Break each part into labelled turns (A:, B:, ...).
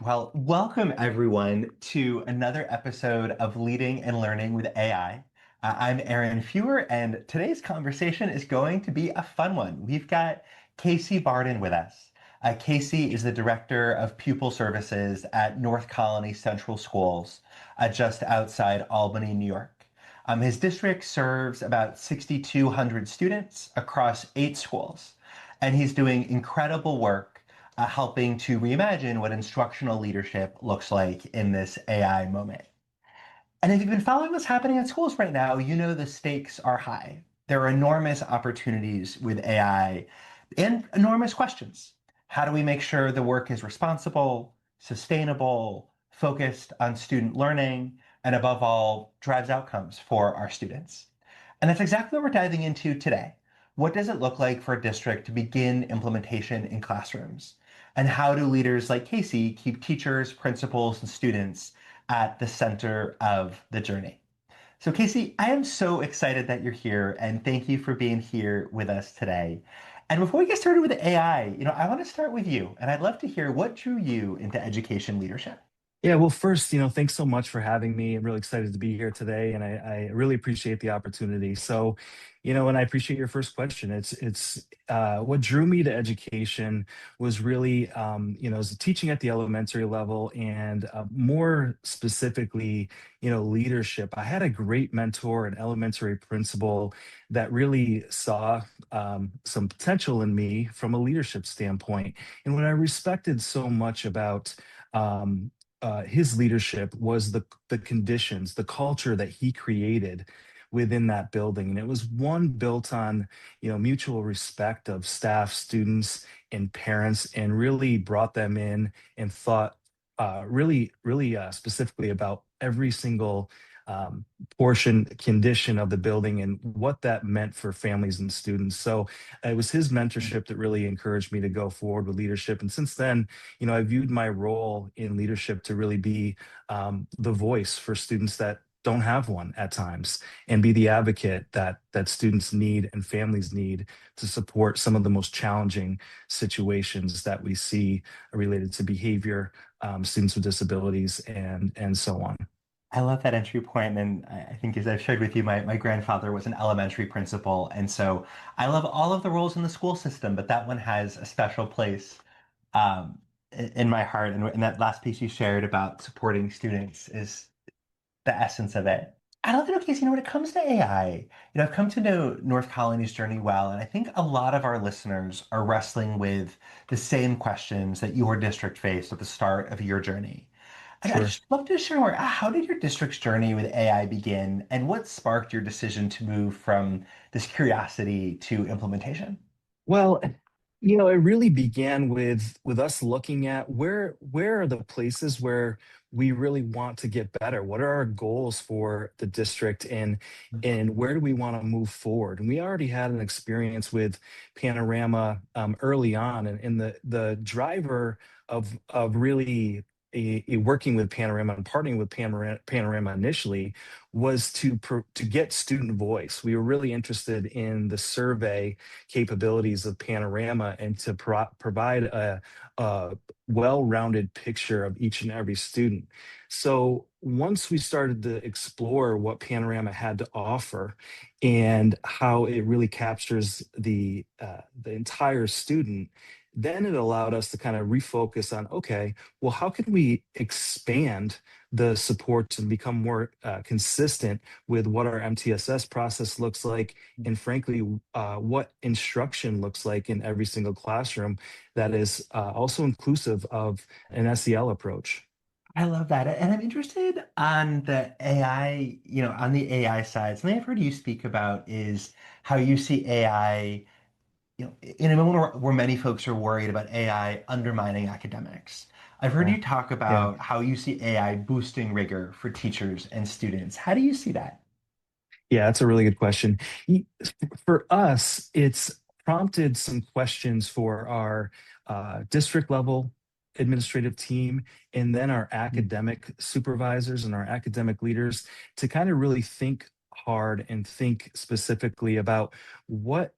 A: Well, welcome everyone to another episode of Leading and Learning with AI. I'm Aaron Fewer, and today's conversation is going to be a fun one. We've got Casey Bardin with us. Casey is the director of Pupil Services at North Colonie Central Schools, just outside Albany, New York. His district serves about 6,200 students across 8 schools, and he's doing incredible work helping to reimagine what instructional leadership looks like in this AI moment. And if you've been following what's happening at schools right now, you know the stakes are high. There are enormous opportunities with AI and enormous questions. How do we make sure the work is responsible, sustainable, focused on student learning, and above all, drives outcomes for our students? And that's exactly what we're diving into today. What does it look like for a district to begin implementation in classrooms? And how do leaders like Casey keep teachers, principals, and students at the center of the journey? So, Casey, I am so excited that you're here, and thank you for being here with us today. And before we get started with AI, I want to start with you, and I'd love to hear what drew you into education leadership.
B: Yeah, well, first, thanks so much for having me. I'm really excited to be here today, and I really appreciate the opportunity. So, and I appreciate your first question. It's what drew me to education was really, was teaching at the elementary level, and more specifically, leadership. I had a great mentor, an elementary principal, that really saw some potential in me from a leadership standpoint, and what I respected so much about. His leadership was the conditions, the culture that he created within that building, and it was one built on mutual respect of staff, students, and parents, and really brought them in and thought really specifically about every single portion condition of the building and what that meant for families and students. So it was his mentorship that really encouraged me to go forward with leadership. And since then, I viewed my role in leadership to really be the voice for students that don't have one at times, and be the advocate that students need and families need to support some of the most challenging situations that we see related to behavior, students with disabilities, and so on.
A: I love that entry point, and I think as I've shared with you, my grandfather was an elementary principal, and so I love all of the roles in the school system, but that one has a special place in my heart. And that last piece you shared about supporting students is the essence of it. I love it, okay, so when it comes to AI, I've come to know North Colony's journey well, and I think a lot of our listeners are wrestling with the same questions that your district faced at the start of your journey. I'd
B: Sure.
A: just love to share more. How did your district's journey with AI begin, and what sparked your decision to move from this curiosity to implementation?
B: Well, it really began with us looking at where are the places where we really want to get better. What are our goals for the district, and where do we want to move forward? And we already had an experience with Panorama early on, and the driver of really working with Panorama and partnering with Panorama initially was to get student voice. We were really interested in the survey capabilities of Panorama, and to provide a well-rounded picture of each and every student. So once we started to explore what Panorama had to offer and how it really captures the entire student, then it allowed us to kind of refocus on, okay, well, how can we expand the supports and become more consistent with what our MTSS process looks like, and frankly, what instruction looks like in every single classroom that is also inclusive of an SEL approach.
A: I love that. And I'm interested on the AI, on the AI side. Something I've heard you speak about is how you see AI, in a moment where many folks are worried about AI undermining academics. I've heard
B: Yeah.
A: you talk
B: Yeah.
A: about how you see AI boosting rigor for teachers and students. How do you see that?
B: Yeah, that's a really good question. For us, it's prompted some questions for our district level administrative team, and then our academic supervisors and our academic leaders, to kind of really think hard and think specifically about what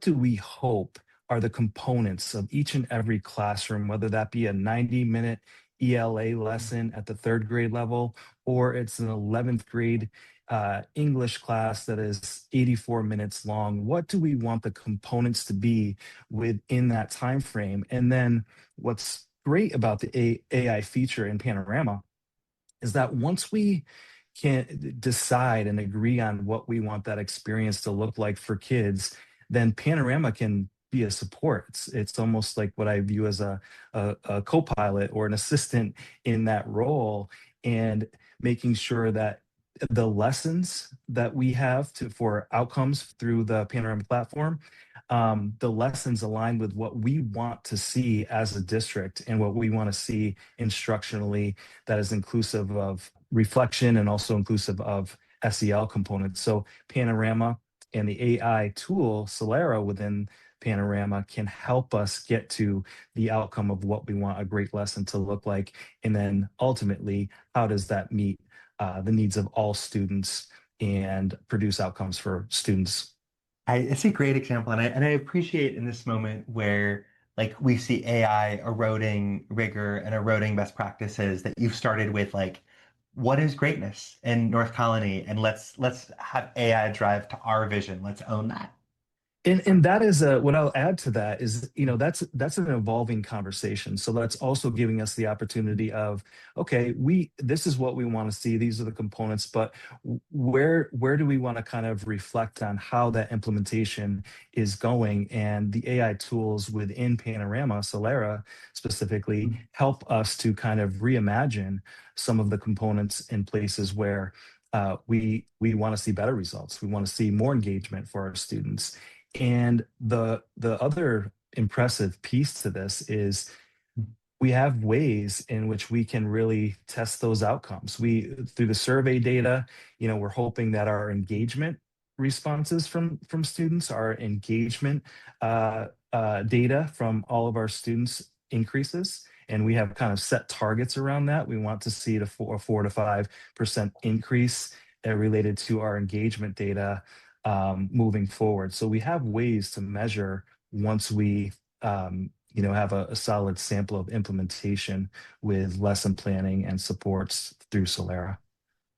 B: do we hope are the components of each and every classroom, whether that be a 90-minute ELA lesson at the third grade level, or it's an 11th grade English class that is 84 minutes long. What do we want the components to be within that time frame? And then what's great about the AI feature in Panorama is that once we can decide and agree on what we want that experience to look like for kids, then Panorama can be a support. It's almost like what I view as a co-pilot or an assistant in that role, and making sure that the lessons that we have for outcomes through the Panorama platform, the lessons align with what we want to see as a district and what we want to see instructionally, that is inclusive of reflection and also inclusive of SEL components. So Panorama and the AI tool Solera within Panorama can help us get to the outcome of what we want a great lesson to look like. And then ultimately, how does that meet the needs of all students and produce outcomes for students?
A: It's a great example, and I appreciate in this moment where like we see AI eroding rigor and eroding best practices that you've started with like what is greatness in North Colony, and let's have AI drive to our vision. Let's own that.
B: And that is what I'll add to that is, that's an evolving conversation. So that's also giving us the opportunity of, okay, this is what we want to see. These are the components, but where do we want to kind of reflect on how that implementation is going? And the AI tools within Panorama, Solera specifically, help us to kind of reimagine some of the components in places where we want to see better results. We want to see more engagement for our students. And the other impressive piece to this is we have ways in which we can really test those outcomes. We through the survey data, we're hoping that our engagement responses from students, our engagement data from all of our students increases. And we have kind of set targets around that. We want to see a 4 to 5% increase related to our engagement data moving forward. So we have ways to measure once we have a solid sample of implementation with lesson planning and supports through Solera.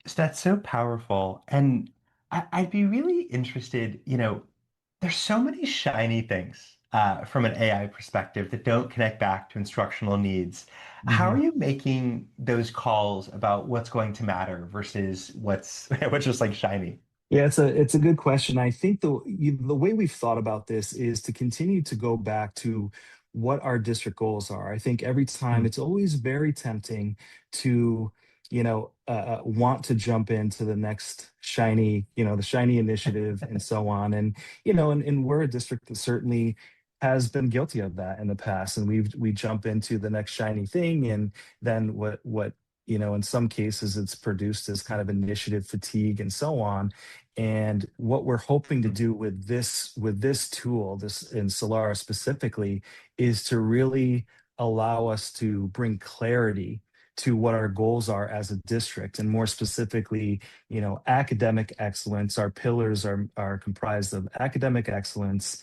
A: So that's so powerful. And I'd be really interested, there's so many shiny things from an AI perspective that don't connect back to instructional needs. How are
B: Mhm.
A: you making those calls about what's going to matter versus what's what's just like shiny?
B: Yeah, it's a good question. I think the way we've thought about this is to continue to go back to what our district goals are. I think every time
A: Mm.
B: it's always very tempting to, want to jump into the next shiny, the shiny initiative and so on. And we're a district that certainly has been guilty of that in the past. And we jump into the next shiny thing, and then what in some cases it's produced as kind of initiative fatigue and so on. And what we're hoping to do with this tool, this in Solara specifically, is to really allow us to bring clarity to what our goals are as a district, and more specifically, academic excellence. Our pillars are comprised of academic excellence,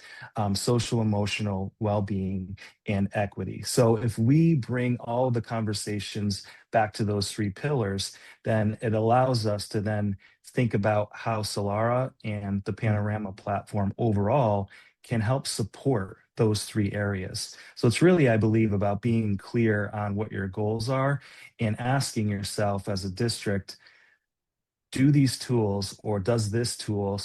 B: social emotional well-being, and equity. So if we bring all the conversations back to those three pillars, then it allows us to then think about how Solara and the
A: Mm.
B: Panorama platform overall can help support those three areas. So it's really, I believe, about being clear on what your goals are and asking yourself as a district, do these tools, or does this tool,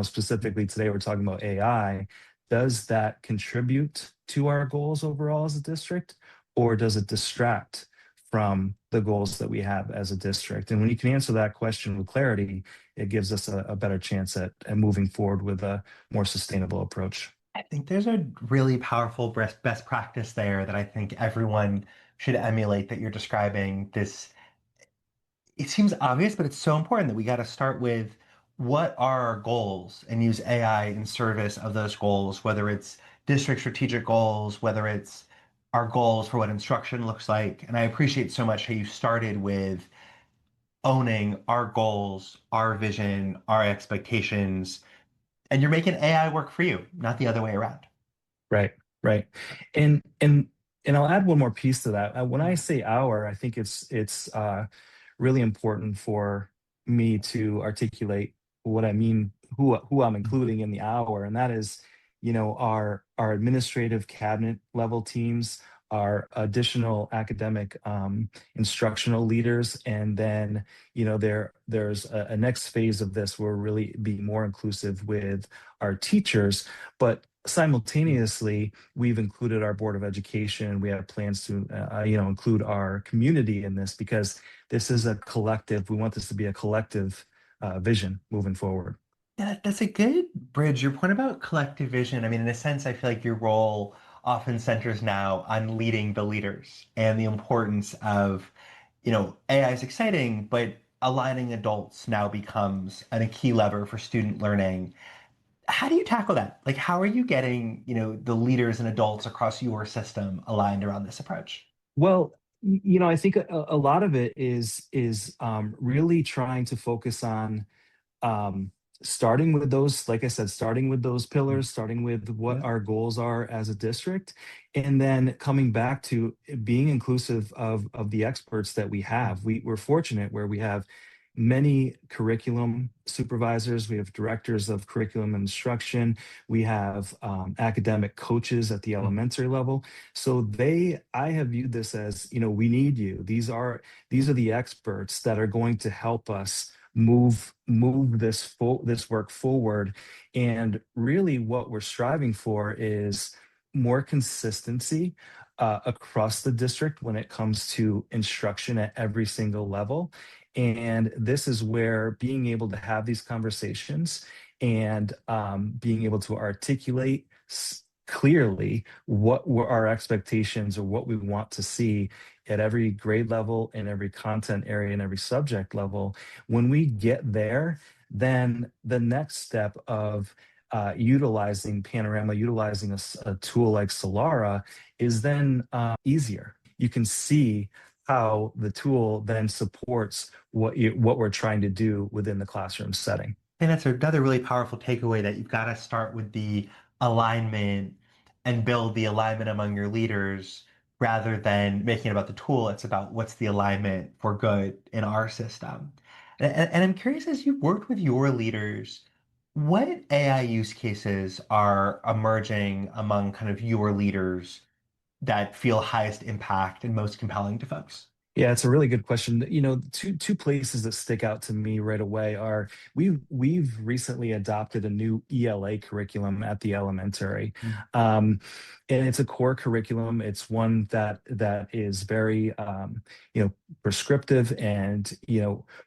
B: specifically today we're talking about AI, does that contribute to our goals overall as a district, or does it distract from the goals that we have as a district? And when you can answer that question with clarity, it gives us a better chance at moving forward with a more sustainable approach.
A: I think there's a really powerful best practice there that I think everyone should emulate that you're describing. It seems obvious, but it's so important that we got to start with what are our goals and use AI in service of those goals, whether it's district strategic goals, whether it's our goals for what instruction looks like. And I appreciate so much how you started with owning our goals, our vision, our expectations, and you're making AI work for you, not the other way around.
B: Right, right. And And I'll add one more piece to that. When I
A: Yeah.
B: say our, I think it's really important for me to articulate what I mean, who I'm including in the hour, and that is, our administrative cabinet level teams, our additional academic instructional leaders, and then there's a next phase of this where we're really be more inclusive with our teachers, but simultaneously we've included our board of education. We have plans to include our community in this because this is a collective. We want this to be a collective vision moving forward.
A: Yeah, that's a good bridge. Your point about collective vision, I mean, in a sense, I feel like your role often centers now on leading the leaders and the importance of, AI is exciting, but aligning adults now becomes a key lever for student learning. How do you tackle that? Like, how are you getting, the leaders and adults across your system aligned around this approach?
B: Well, I think a lot of it is really trying to focus on um, starting with those, like I said, starting with those pillars, starting with what
A: Yeah.
B: our goals are as a district, and then coming back to being inclusive of the experts that we have. We're fortunate where we have many curriculum supervisors, we have directors of curriculum and instruction, we have academic coaches at the elementary level. So I have viewed this as, we need you. These are the experts that are going to help us move this work forward. And really what we're striving for is more consistency across the district when it comes to instruction at every single level. And this is where being able to have these conversations and being able to articulate clearly what were our expectations or what we want to see at every grade level, in every content area, and every subject level. When we get there, then the next step of utilizing Panorama, utilizing a tool like Solara is then easier. You can see how the tool then supports what we're trying to do within the classroom setting.
A: And that's another really powerful takeaway that you've got to start with the alignment and build the alignment among your leaders rather than making it about the tool. It's about what's the alignment for good in our system. And I'm curious, as you've worked with your leaders, what AI use cases are emerging among kind of your leaders that feel highest impact and most compelling to folks?
B: Yeah, it's a really good question. Two places that stick out to me right away are we've recently adopted a new ELA curriculum at the elementary, um, and it's a core curriculum. It's one that is very prescriptive, and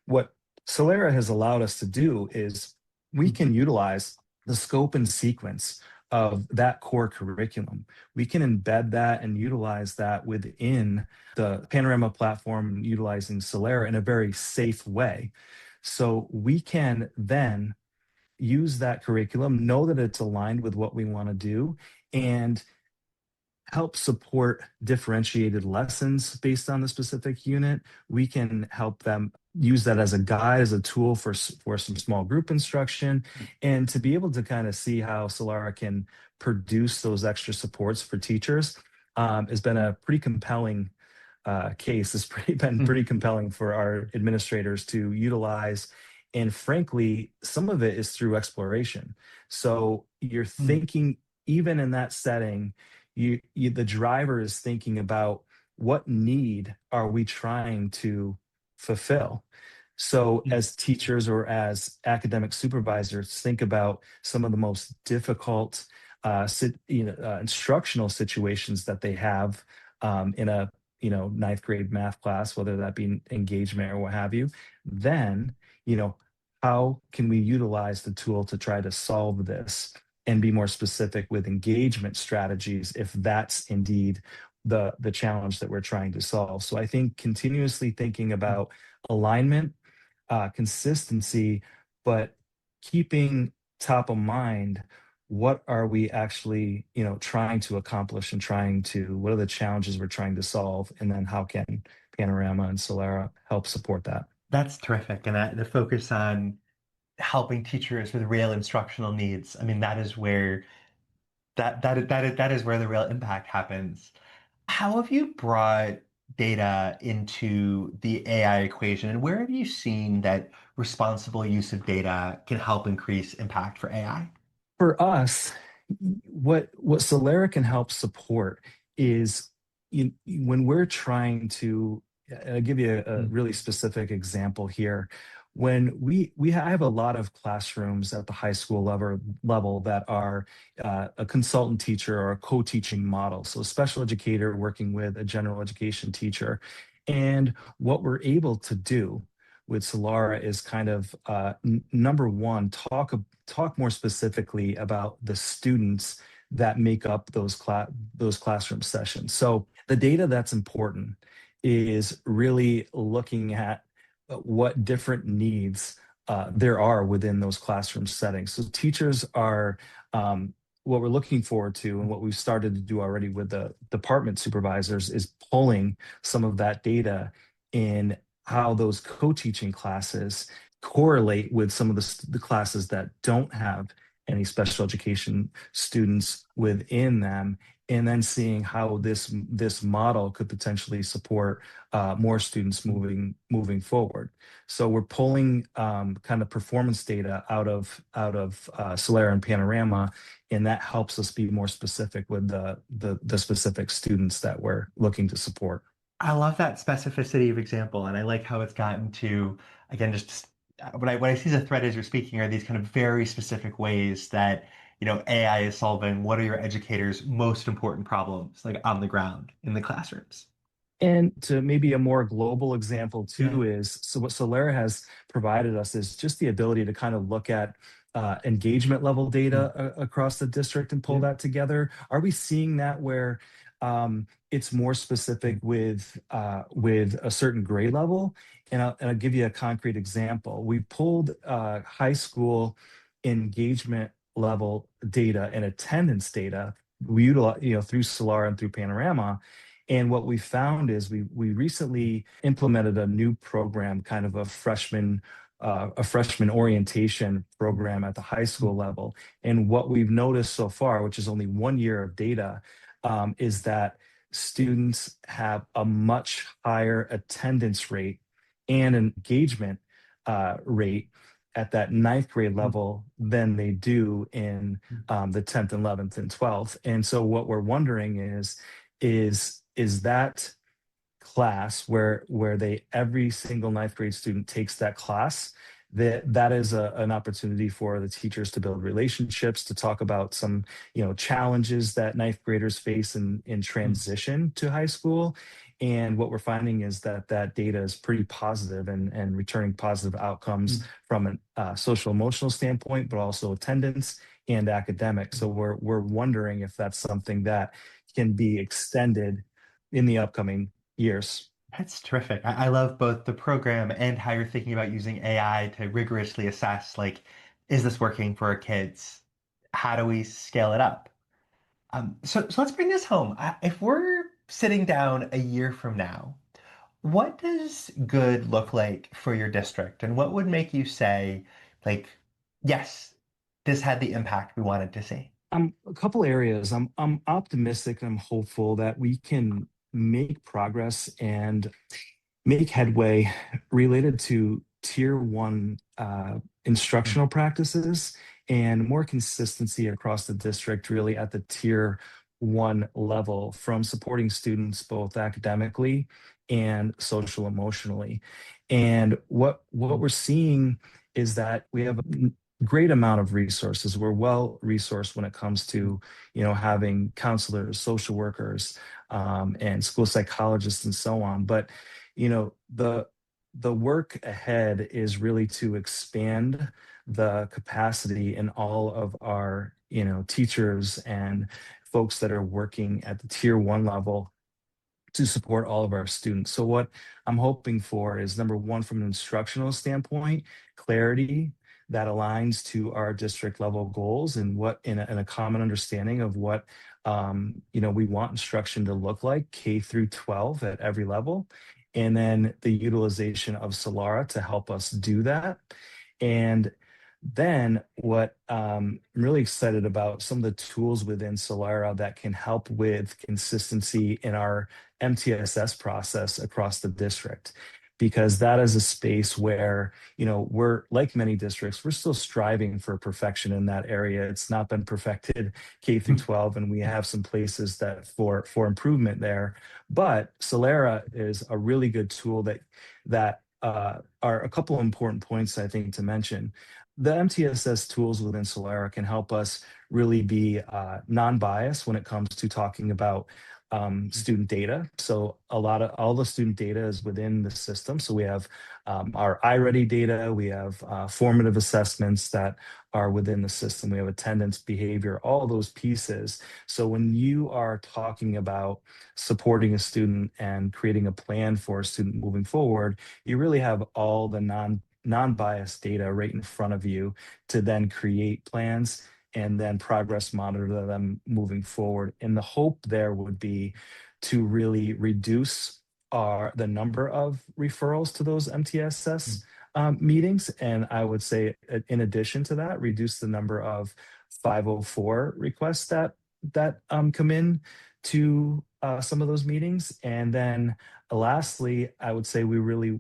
B: what Solera has allowed us to do is we can utilize the scope and sequence of that core curriculum. We can embed that and utilize that within the Panorama platform, utilizing Solera in a very safe way. So we can then use that curriculum, know that it's aligned with what we want to do, and help support differentiated lessons based on the specific unit. We can help them use that as a guide, as a tool for some small group instruction, and to be able to kind of see how Solara can produce those extra supports for teachers has been a pretty compelling case. It's been pretty compelling for our administrators to utilize. And frankly, some of it is through exploration. So you're thinking, even in that setting, the driver is thinking about what need are we trying to fulfill. So as teachers or as academic supervisors, think about some of the most difficult instructional situations that they have in a ninth grade math class, whether that be engagement or what have you. Then you know how can we utilize the tool to try to solve this and be more specific with engagement strategies if that's indeed the challenge that we're trying to solve. So I think continuously thinking about alignment, consistency, but keeping top of mind what are we actually trying to accomplish and what are the challenges we're trying to solve, and then how can Panorama and Solera help support that.
A: That's terrific. And the focus on helping teachers with real instructional needs. I mean, that is where that is where the real impact happens. How have you brought data into the AI equation, and where have you seen that responsible use of data can help increase impact for AI?
B: For us, what Solera can help support is when we're trying to I'll give you a
A: Mm.
B: really specific example here. When we I have a lot of classrooms at the high school level that are a consultant teacher or a co-teaching model, so a special educator working with a general education teacher. And what we're able to do with Solara is kind of number one, talk more specifically about the students that make up those classroom sessions. So the data that's important is really looking at what different needs there are within those classroom settings. So teachers are what we're looking forward to, and what we've started to do already with the department supervisors is pulling some of that data in how those co-teaching classes correlate with some of the classes that don't have any special education students within them, and then seeing how this model could potentially support more students moving forward. So we're pulling kind of performance data out of Solera and Panorama, and that helps us be more specific with the specific students that we're looking to support.
A: I love that specificity of example, and I like how it's gotten to, again, just what I see as a thread as you're speaking are these kind of very specific ways that, AI is solving what are your educators' most important problems, like on the ground in the classrooms.
B: And to maybe a more global example
A: Yeah.
B: too is, so what Solera has provided us is just the ability to kind of look at engagement level
A: Mm.
B: data across the district and pull
A: Yeah.
B: that together. Are we seeing that where it's more specific with a certain grade level? And I'll give you a concrete example. We pulled high school engagement level data and attendance data. We utilize, through Solara and through Panorama, and what we found is we recently implemented a new program, kind of a freshman orientation program at the high school level. And what we've noticed so far, which is only 1 year of data, is that students have a much higher attendance rate and engagement rate at that ninth grade level than they do in the 10th, 11th, and 12th. And so what we're wondering is that class where they every single ninth grade student takes that class, that is an opportunity for the teachers to build relationships, to talk about some challenges that ninth graders face in
A: Mm.
B: transition to high school. And what we're finding is that data is pretty positive and returning positive outcomes
A: Mm.
B: from a social emotional standpoint, but also attendance and academic. So we're wondering if that's something that can be extended in the upcoming years.
A: That's terrific. I love both the program and how you're thinking about using AI to rigorously assess, like, is this working for our kids? How do we scale it up? So let's bring this home. If we're sitting down a year from now, what does good look like for your district? And what would make you say, like, yes, this had the impact we wanted to see?
B: A couple areas. I'm optimistic and I'm hopeful that we can make progress and make headway related to tier one
A: Mm.
B: instructional practices and more consistency across the district, really at the tier one level, from supporting students both academically and social emotionally. And what we're seeing is that we have a great amount of resources. We're well resourced when it comes to having counselors, social workers, and school psychologists and so on. But the work ahead is really to expand the capacity in all of our teachers and folks that are working at the tier one level to support all of our students. So what I'm hoping for is, number one, from an instructional standpoint, clarity that aligns to our district level goals and what in a common understanding of what we want instruction to look like K through 12 at every level. And then the utilization of Solara to help us do that. And Then what I'm really excited about some of the tools within Solara that can help with consistency in our MTSS process across the district. Because that is a space where, we're like many districts, we're still striving for perfection in that area. It's not been perfected K through 12, and we have some places that for improvement there. But Solera is a really good tool that are a couple of important points I think to mention. The MTSS tools within Solera can help us really be non-biased when it comes to talking about student data. So all the student data is within the system. So we have our iReady data, we have formative assessments that are within the system. We have attendance, behavior, all those pieces. So when you are talking about supporting a student and creating a plan for a student moving forward, you really have all the non-biased data right in front of you to then create plans and then progress monitor them moving forward. And the hope there would be to really reduce the number of referrals to those MTSS meetings. And I would say, in addition to that, reduce the number of 504 requests that come in to some of those meetings. And then lastly, I would say we really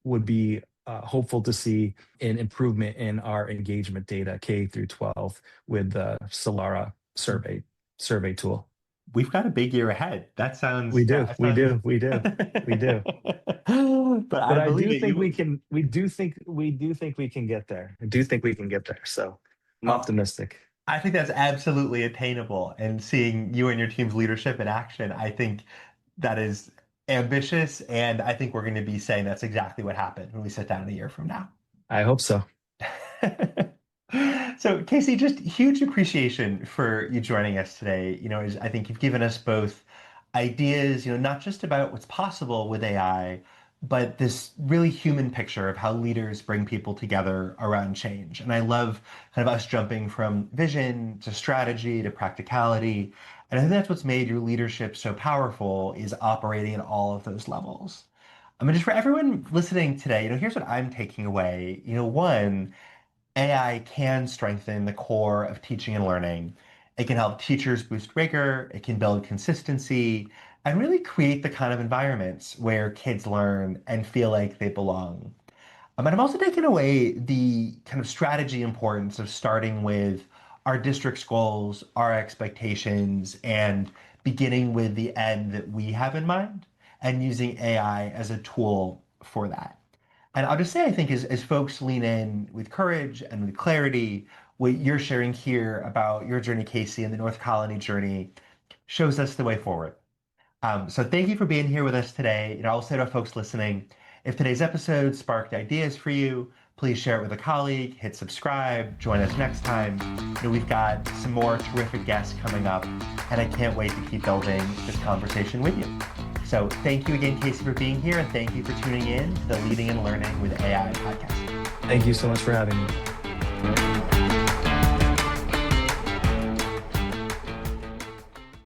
B: would be hopeful to see an improvement in our engagement data K through 12 with the Solara survey tool.
A: We've got a big year ahead. That sounds,
B: We do,
A: that
B: we
A: sounds...
B: do, we do, we do.
A: But
B: But
A: I
B: I
A: believe
B: do
A: it.
B: think we do think we can get there. I do think we can get there. So I'm
A: Oh,
B: optimistic.
A: I think that's absolutely attainable. And seeing you and your team's leadership in action, I think that is ambitious. And I think we're going to be saying that's exactly what happened when we sit down a year from now.
B: I hope so.
A: So, Casey, just huge appreciation for you joining us today. I think you've given us both ideas, not just about what's possible with AI, but this really human picture of how leaders bring people together around change. And I love kind of us jumping from vision to strategy to practicality. And I think that's what's made your leadership so powerful is operating at all of those levels. I mean, just for everyone listening today, here's what I'm taking away. One, AI can strengthen the core of teaching and learning. It can help teachers boost rigor, it can build consistency, and really create the kind of environments where kids learn and feel like they belong. And I'm also taking away the kind of strategy importance of starting with our district's goals, our expectations, and beginning with the end that we have in mind and using AI as a tool for that. And I'll just say, I think as folks lean in with courage and with clarity, what you're sharing here about your journey, Casey, and the North Colony journey shows us the way forward. So thank you for being here with us today. I'll say to our folks listening, if today's episode sparked ideas for you, please share it with a colleague, hit subscribe, join us next time. We've got some more terrific guests coming up, and I can't wait to keep building this conversation with you. So thank you again, Casey, for being here, and thank you for tuning in to the Leading and Learning with AI podcast.
B: Thank you so much for having me.